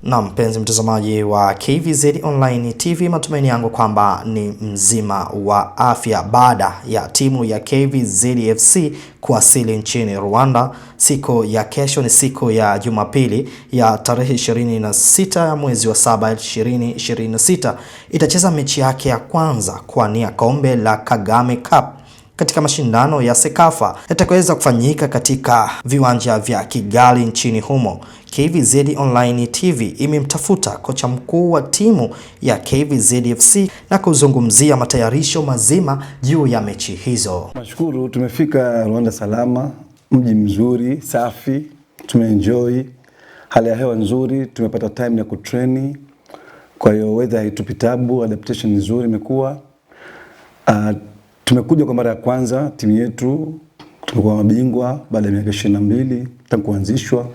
Na mpenzi mtazamaji wa KVZ Online TV, matumaini yangu kwamba ni mzima wa afya baada ya timu ya KVZ FC kuwasili nchini Rwanda. Siku ya kesho ni siku ya Jumapili ya tarehe 26 ya mwezi wa 7 2026 itacheza mechi yake ya kwanza kuwania kombe la Kagame Cup katika mashindano ya Sekafa yatakayoweza kufanyika katika viwanja vya Kigali nchini humo. KVZ Online TV imemtafuta kocha mkuu wa timu ya KVZ FC na kuzungumzia matayarisho mazima juu ya mechi hizo. Nashukuru tumefika Rwanda salama, mji mzuri, safi, tumeenjoy, hali ya hewa nzuri, tumepata time ya kutreni. Kwa hiyo weather haitupi tabu, adaptation nzuri imekuwa. Tumekuja kwa mara ya kwanza timu yetu, tumekuwa mabingwa baada ya miaka 22 tangu kuanzishwa,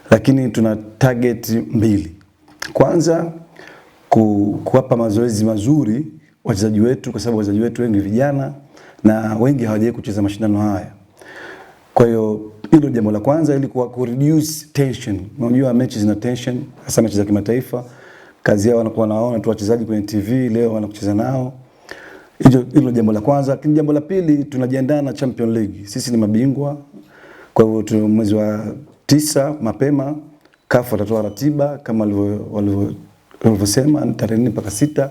lakini tuna target mbili. Kwanza kuwapa mazoezi mazuri wachezaji wetu, kwa sababu wachezaji wetu wengi vijana na wengi hawajawahi kucheza mashindano haya. Kwa hiyo hilo jambo la kwanza, ili ku reduce tension. Unajua mechi zina tension, hasa mechi za kimataifa. Kazi yao wanakuwa naona tu wachezaji kwenye TV, leo wanakucheza nao. Hilo jambo la kwanza. Lakini jambo la pili, tunajiandaa na Champions League. Sisi ni mabingwa. Kwa hivyo mwezi wa 9 mapema CAF watatoa ratiba kama walivyosema tarehe 4 mpaka 6.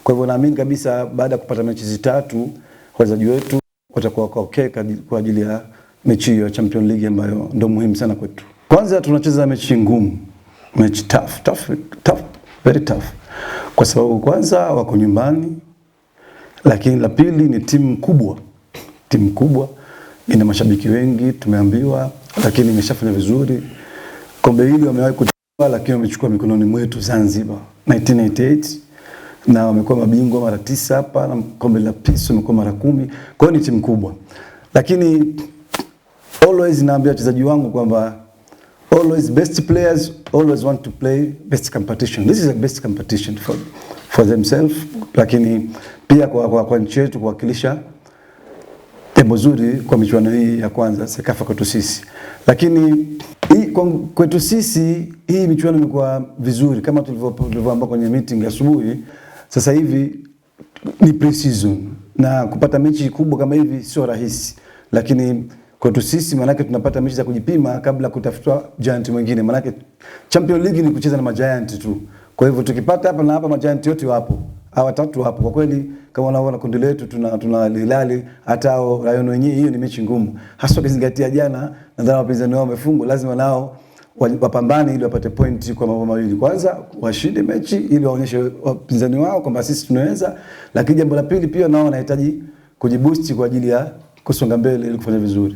Kwa hivyo naamini kabisa baada ya kupata mechi zitatu wachezaji wetu watakuwa okay kwa ajili ya mechi ya Champions League ambayo ndio muhimu sana kwetu. Kwanza tunacheza mechi ngumu, mechi tough, very tough. Kwa sababu kwanza wako nyumbani, lakini la pili ni timu kubwa, ina mashabiki wengi tumeambiwa, lakini imeshafanya vizuri. Kombe hili wamewahi kuchukua, lakini wamechukua mikononi mwetu Zanzibar 1988, na wamekuwa mabingwa mara 9 hapa, na kombe la Peace wamekuwa mara 10. Kwa hiyo ni timu kubwa. Lakini always naambia wachezaji wangu kwamba always best players always want to play best competition. This is a best competition for themselves, lakini pia kwa nchi yetu kuwakilisha jambo zuri kwa michuano hii ya kwanza Sekafa kwetu sisi. Lakini kwetu sisi hii michuano imekuwa vizuri kama tulivyoambia kwenye meeting asubuhi. Sasa hivi ni pre-season na kupata mechi kubwa kama hivi sio rahisi, lakini kwetu sisi manake tunapata mechi za kujipima kabla kutafuta giant mwingine. Manake Champions League ni kucheza na majiant tu. Kwa hivyo tukipata hapa na hapa majiant yote wapo, hawa tatu hapo. Kwa kweli kama unaona kundi letu tuna Hilali, hata hao Rayon wenyewe, hiyo ni mechi ngumu. Hasa ukizingatia jana nadhani wapinzani wao wamefungwa, lazima nao wapambane ili wapate point kwa mambo mawili. Kwanza washinde mechi ili waonyeshe wapinzani wao kwamba sisi tunaweza, lakini jambo la pili pia nao wanahitaji kujiboost kwa ajili ya kusonga mbele ili kufanya vizuri.